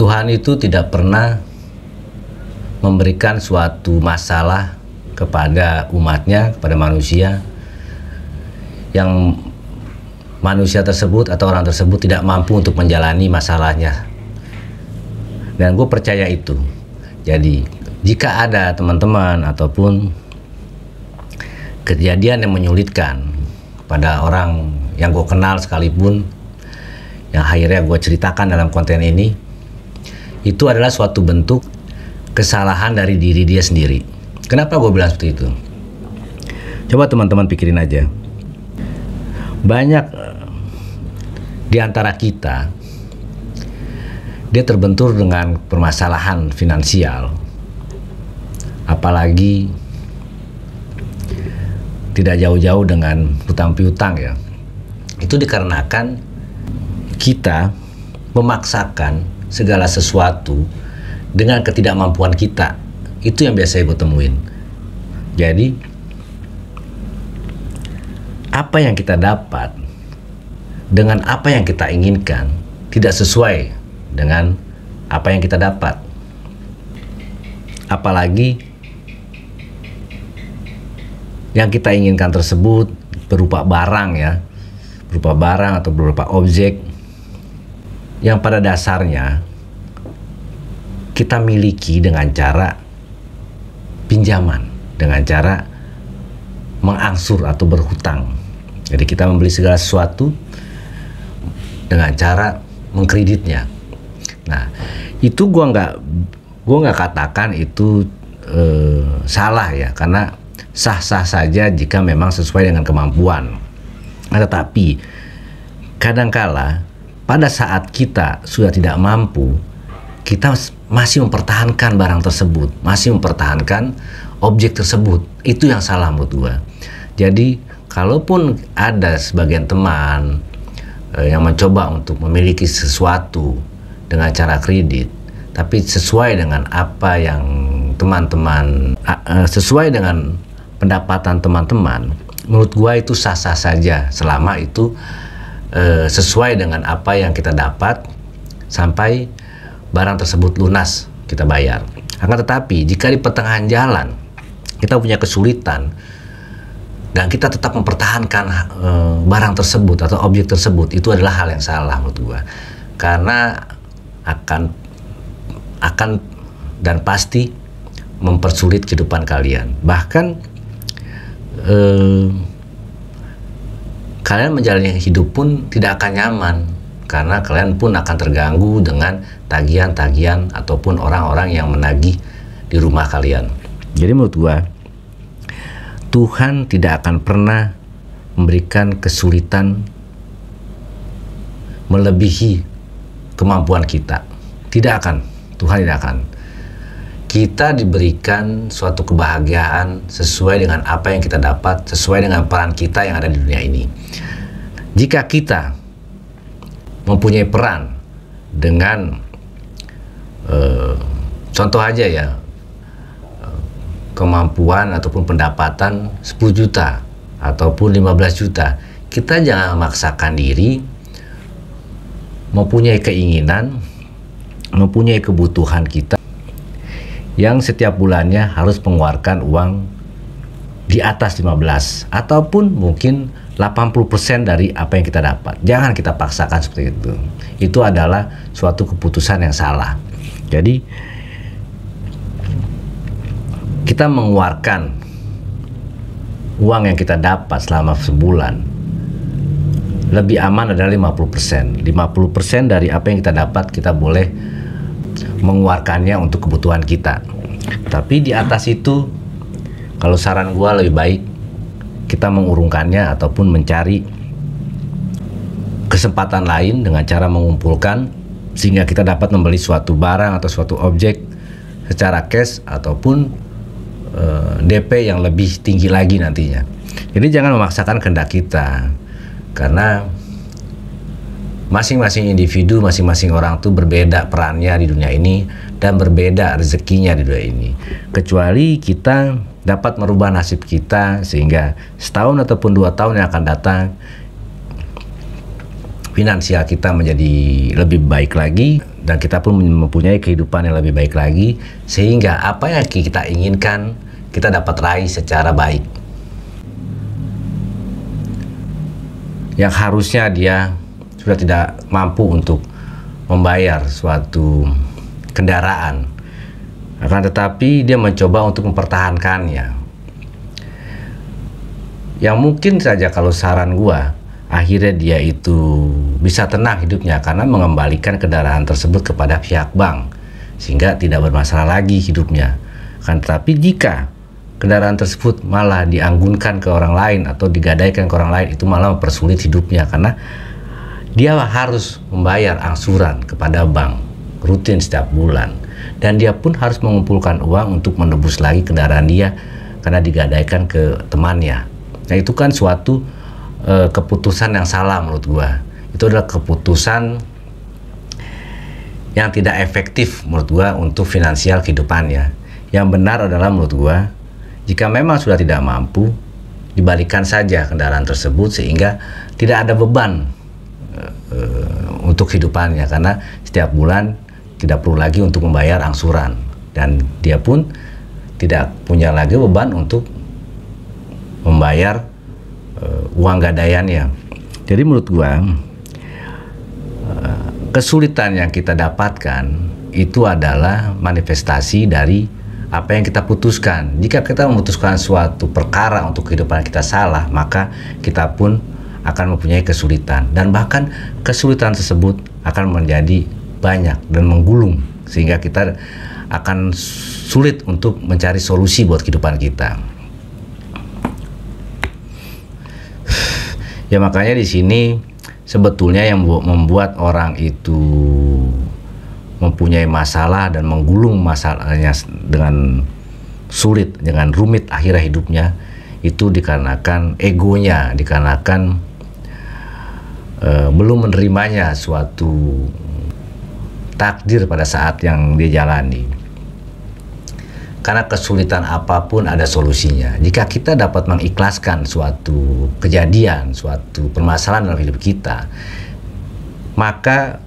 Tuhan itu tidak pernah memberikan suatu masalah kepada umatnya, kepada manusia, yang manusia tersebut atau orang tersebut tidak mampu untuk menjalani masalahnya. Dan gue percaya itu. Jadi jika ada teman-teman ataupun kejadian yang menyulitkan pada orang yang gue kenal sekalipun, yang akhirnya gue ceritakan dalam konten ini, itu adalah suatu bentuk kesalahan dari diri dia sendiri. Kenapa gue bilang seperti itu? Coba teman-teman pikirin aja. Banyak di antara kita, dia terbentur dengan permasalahan finansial, apalagi tidak jauh-jauh dengan hutang piutang ya. Itu dikarenakan kita memaksakan segala sesuatu dengan ketidakmampuan kita. Itu yang biasa gue temuin. Jadi apa yang kita dapat dengan apa yang kita inginkan tidak sesuai dengan apa yang kita dapat. Apalagi yang kita inginkan tersebut berupa barang ya, berupa barang atau berupa objek yang pada dasarnya kita miliki dengan cara pinjaman, dengan cara mengangsur atau berhutang. Jadi kita membeli segala sesuatu dengan cara mengkreditnya. Nah, itu gua nggak katakan itu salah ya, karena sah-sah saja jika memang sesuai dengan kemampuan. Nah, tetapi kadangkala pada saat kita sudah tidak mampu, kita masih mempertahankan barang tersebut, masih mempertahankan objek tersebut. Itu yang salah menurut gua. Jadi kalaupun ada sebagian teman yang mencoba untuk memiliki sesuatu dengan cara kredit, tapi sesuai dengan apa yang teman-teman, sesuai dengan pendapatan teman-teman, menurut gua itu sah-sah saja selama itu sesuai dengan apa yang kita dapat sampai barang tersebut lunas kita bayar. Akan tetapi jika di pertengahan jalan kita punya kesulitan dan kita tetap mempertahankan barang tersebut atau objek tersebut, itu adalah hal yang salah menurut gua. Karena akan dan pasti mempersulit kehidupan kalian. Bahkan kalian menjalani hidup pun tidak akan nyaman, karena kalian pun akan terganggu dengan tagihan-tagihan ataupun orang-orang yang menagih di rumah kalian. Jadi menurut gua, Tuhan tidak akan pernah memberikan kesulitan melebihi kemampuan kita. Tidak akan. Tuhan tidak akan. Kita diberikan suatu kebahagiaan sesuai dengan apa yang kita dapat, sesuai dengan peran kita yang ada di dunia ini. Jika kita mempunyai peran dengan contoh aja ya, kemampuan ataupun pendapatan 10 juta ataupun 15 juta, kita jangan memaksakan diri, mempunyai keinginan, mempunyai kebutuhan kita yang setiap bulannya harus mengeluarkan uang di atas 15 ataupun mungkin 80% dari apa yang kita dapat. Jangan kita paksakan seperti itu. Itu adalah suatu keputusan yang salah. Jadi kita mengeluarkan uang yang kita dapat selama sebulan, lebih aman adalah 50%. 50% dari apa yang kita dapat kita boleh mengeluarkannya untuk kebutuhan kita. Tapi di atas itu, kalau saran gua lebih baik kita mengurungkannya ataupun mencari kesempatan lain dengan cara mengumpulkan sehingga kita dapat membeli suatu barang atau suatu objek secara cash ataupun DP yang lebih tinggi lagi nantinya. Jadi jangan memaksakan kehendak kita, karena masing-masing individu, masing-masing orang tuh berbeda perannya di dunia ini dan berbeda rezekinya di dunia ini. Kecuali kita dapat merubah nasib kita sehingga setahun ataupun 2 tahun yang akan datang finansial kita menjadi lebih baik lagi dan kita pun mempunyai kehidupan yang lebih baik lagi, sehingga apa yang kita inginkan kita dapat raih secara baik. Yang harusnya dia sudah tidak mampu untuk membayar suatu kendaraan, akan tetapi dia mencoba untuk mempertahankannya. Yang mungkin saja kalau saran gua, akhirnya dia itu bisa tenang hidupnya karena mengembalikan kendaraan tersebut kepada pihak bank, sehingga tidak bermasalah lagi hidupnya. Kan tetapi jika kendaraan tersebut malah dianggunkan ke orang lain atau digadaikan ke orang lain, itu malah mempersulit hidupnya karena dia harus membayar angsuran kepada bank rutin setiap bulan, dan dia pun harus mengumpulkan uang untuk menebus lagi kendaraan dia karena digadaikan ke temannya. Nah, itu kan suatu keputusan yang salah menurut gua. Itu adalah keputusan yang tidak efektif menurut gua untuk finansial kehidupannya. Yang benar adalah menurut gua, jika memang sudah tidak mampu, dibalikan saja kendaraan tersebut sehingga tidak ada beban untuk kehidupannya, karena setiap bulan tidak perlu lagi untuk membayar angsuran, dan dia pun tidak punya lagi beban untuk membayar uang gadaiannya. Jadi menurut gua, kesulitan yang kita dapatkan itu adalah manifestasi dari apa yang kita putuskan. Jika kita memutuskan suatu perkara untuk kehidupan kita salah, maka kita pun akan mempunyai kesulitan, dan bahkan kesulitan tersebut akan menjadi banyak dan menggulung, sehingga kita akan sulit untuk mencari solusi buat kehidupan kita. Ya, makanya di sini sebetulnya yang membuat orang itu mempunyai masalah dan menggulung masalahnya dengan sulit, dengan rumit akhirnya hidupnya, itu dikarenakan egonya, dikarenakan belum menerimanya suatu takdir pada saat yang dia jalani. Karena kesulitan apapun ada solusinya. Jika kita dapat mengikhlaskan suatu kejadian, suatu permasalahan dalam hidup kita, maka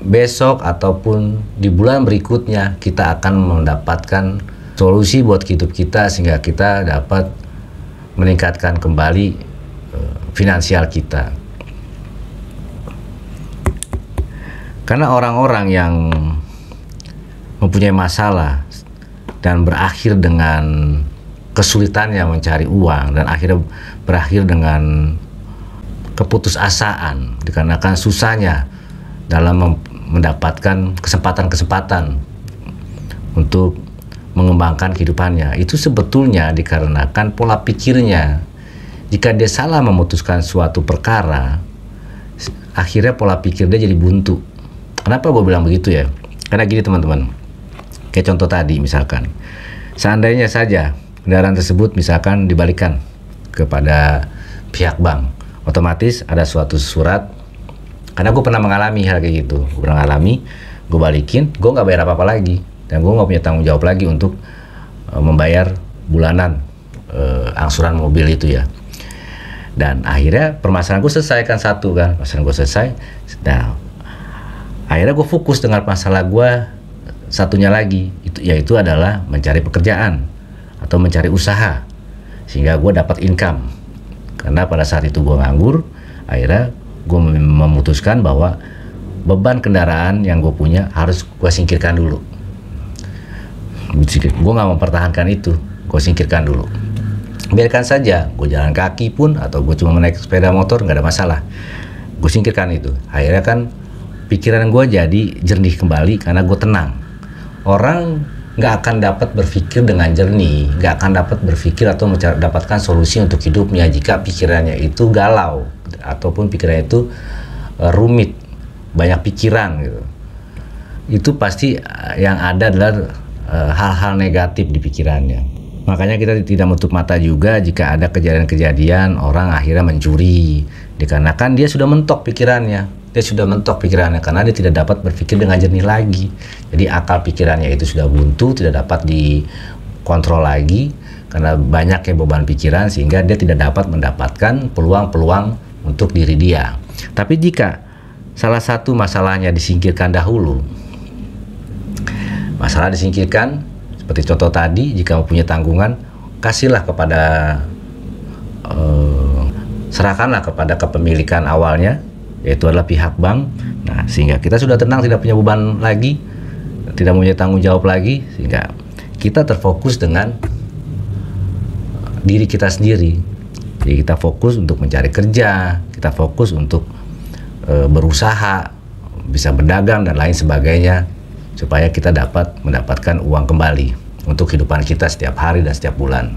besok ataupun di bulan berikutnya kita akan mendapatkan solusi buat hidup kita, sehingga kita dapat meningkatkan kembali finansial kita. Karena orang-orang yang mempunyai masalah dan berakhir dengan kesulitannya mencari uang, dan akhirnya berakhir dengan keputusasaan dikarenakan susahnya dalam mendapatkan kesempatan-kesempatan untuk mengembangkan kehidupannya, itu sebetulnya dikarenakan pola pikirnya. Jika dia salah memutuskan suatu perkara, akhirnya pola pikir dia jadi buntu. Kenapa gue bilang begitu ya? Karena gini teman-teman, kayak contoh tadi, misalkan seandainya saja kendaraan tersebut misalkan dibalikan kepada pihak bank, otomatis ada suatu surat. Karena gue pernah mengalami hal kayak gitu, gue pernah mengalami, gue balikin, gue nggak bayar apa-apa lagi, dan gue nggak punya tanggung jawab lagi untuk membayar bulanan angsuran mobil itu ya. Dan akhirnya permasalahan gue selesai kan, satu kan, permasalahan gue selesai. Nah, akhirnya gue fokus dengan masalah gue satunya lagi, yaitu adalah mencari pekerjaan atau mencari usaha sehingga gue dapat income. Karena pada saat itu gue nganggur, akhirnya gue memutuskan bahwa beban kendaraan yang gue punya harus gue singkirkan dulu. Gue nggak mempertahankan itu, gue singkirkan dulu. Biarkan saja gue jalan kaki pun atau gue cuma naik sepeda motor, nggak ada masalah, gue singkirkan itu. Akhirnya kan pikiran gue jadi jernih kembali karena gue tenang. Orang nggak akan dapat berpikir dengan jernih, nggak akan dapat berpikir atau mendapatkan solusi untuk hidupnya jika pikirannya itu galau ataupun pikirannya itu rumit, banyak pikiran gitu. Itu pasti yang ada adalah hal-hal negatif di pikirannya. Makanya kita tidak menutup mata juga jika ada kejadian-kejadian orang akhirnya mencuri, dikarenakan dia sudah mentok pikirannya. Dia sudah mentok pikirannya karena dia tidak dapat berpikir dengan jernih lagi. Jadi akal pikirannya itu sudah buntu, tidak dapat dikontrol lagi karena banyaknya beban pikiran, sehingga dia tidak dapat mendapatkan peluang-peluang untuk diri dia. Tapi jika salah satu masalahnya disingkirkan dahulu. Masalah disingkirkan, seperti contoh tadi, jika mempunyai tanggungan, kasihlah kepada serahkanlah kepada kepemilikan awalnya, yaitu adalah pihak bank. Nah, sehingga kita sudah tenang, tidak punya beban lagi, tidak mempunyai tanggung jawab lagi, sehingga kita terfokus dengan diri kita sendiri. Jadi kita fokus untuk mencari kerja, kita fokus untuk berusaha, bisa berdagang dan lain sebagainya, supaya kita dapat mendapatkan uang kembali untuk kehidupan kita setiap hari dan setiap bulan.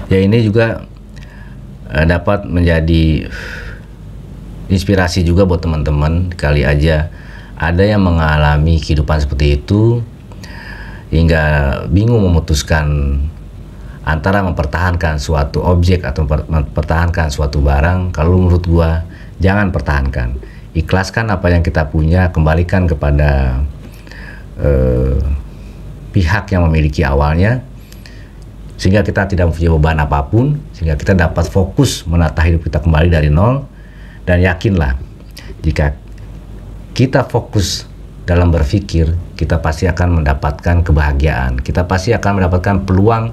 Ya, ini juga dapat menjadi inspirasi juga buat teman-teman. Kali aja ada yang mengalami kehidupan seperti itu hingga bingung memutuskan antara mempertahankan suatu objek atau mempertahankan suatu barang. Kalau menurut gua, jangan pertahankan. Ikhlaskan apa yang kita punya, kembalikan kepada pihak yang memiliki awalnya, sehingga kita tidak mempunyai beban apapun, sehingga kita dapat fokus menata hidup kita kembali dari nol. Dan yakinlah, jika kita fokus dalam berpikir, kita pasti akan mendapatkan kebahagiaan, kita pasti akan mendapatkan peluang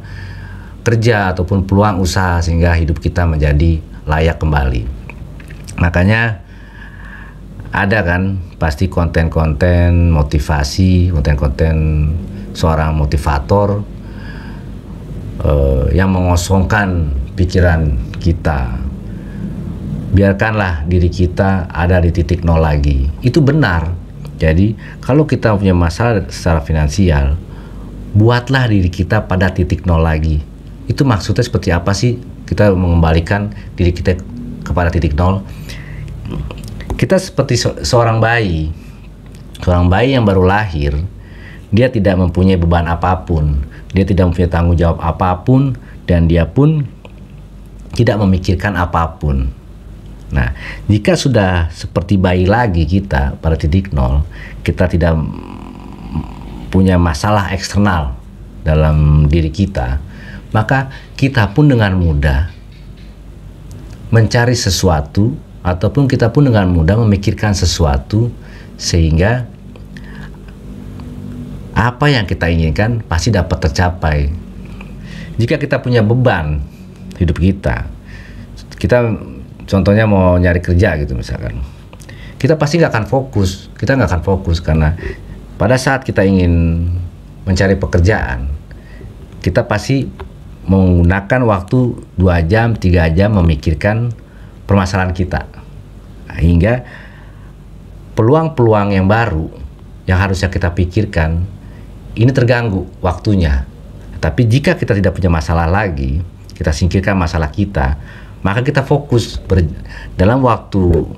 kerja ataupun peluang usaha, sehingga hidup kita menjadi layak kembali. Makanya ada kan pasti konten-konten motivasi, konten-konten seorang motivator yang mengosongkan pikiran kita. Biarkanlah diri kita ada di titik nol lagi. Itu benar. Jadi kalau kita punya masalah secara finansial, buatlah diri kita pada titik nol lagi. Itu maksudnya seperti apa sih kita mengembalikan diri kita kepada titik nol? Kita seperti seorang bayi yang baru lahir. Dia tidak mempunyai beban apapun, dia tidak mempunyai tanggung jawab apapun, dan dia pun tidak memikirkan apapun. Nah, jika sudah seperti bayi lagi kita pada titik nol, kita tidak punya masalah eksternal dalam diri kita, maka kita pun dengan mudah mencari sesuatu, ataupun kita pun dengan mudah memikirkan sesuatu, sehingga apa yang kita inginkan pasti dapat tercapai. Jika kita punya beban hidup kita contohnya mau nyari kerja gitu misalkan, kita pasti nggak akan fokus, karena pada saat kita ingin mencari pekerjaan, kita pasti menggunakan waktu 2 jam, 3 jam memikirkan permasalahan kita, hingga peluang-peluang yang baru yang harusnya kita pikirkan ini terganggu waktunya. Tapi jika kita tidak punya masalah lagi, kita singkirkan masalah kita, maka kita fokus dalam waktu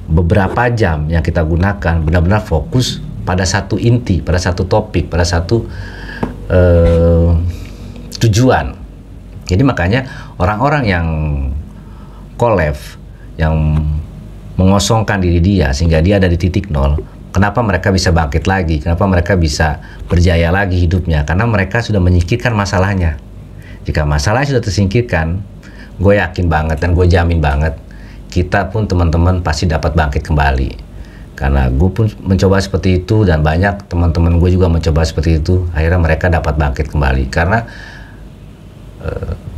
beberapa jam yang kita gunakan, benar-benar fokus pada satu inti, pada satu topik, pada satu tujuan. Jadi makanya orang-orang yang collapse, yang mengosongkan diri dia sehingga dia ada di titik nol, kenapa mereka bisa bangkit lagi? Kenapa mereka bisa berjaya lagi hidupnya? Karena mereka sudah menyingkirkan masalahnya. Jika masalahnya sudah tersingkirkan, gue yakin banget dan gue jamin banget, kita pun teman-teman pasti dapat bangkit kembali. Karena gue pun mencoba seperti itu, dan banyak teman-teman gue juga mencoba seperti itu. Akhirnya mereka dapat bangkit kembali. Karena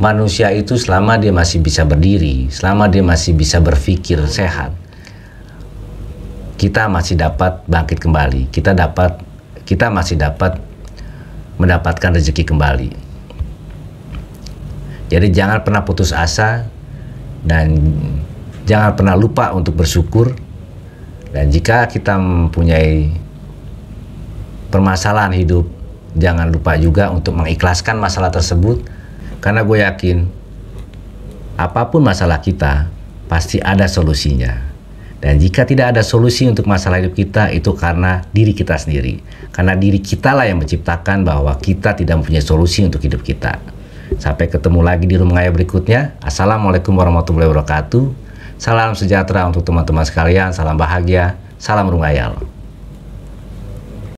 manusia itu selama dia masih bisa berdiri, selama dia masih bisa berpikir sehat, kita masih dapat bangkit kembali. Kita masih dapat mendapatkan rezeki kembali. Jadi jangan pernah putus asa, dan jangan pernah lupa untuk bersyukur. Dan jika kita mempunyai permasalahan hidup, jangan lupa juga untuk mengikhlaskan masalah tersebut. Karena gue yakin apapun masalah kita pasti ada solusinya. Dan jika tidak ada solusi untuk masalah hidup kita, itu karena diri kita sendiri. Karena diri kita lah yang menciptakan bahwa kita tidak mempunyai solusi untuk hidup kita. Sampai ketemu lagi di Rumah Ngayal berikutnya. Assalamualaikum warahmatullahi wabarakatuh. Salam sejahtera untuk teman-teman sekalian. Salam bahagia. Salam Rumah Ngayal.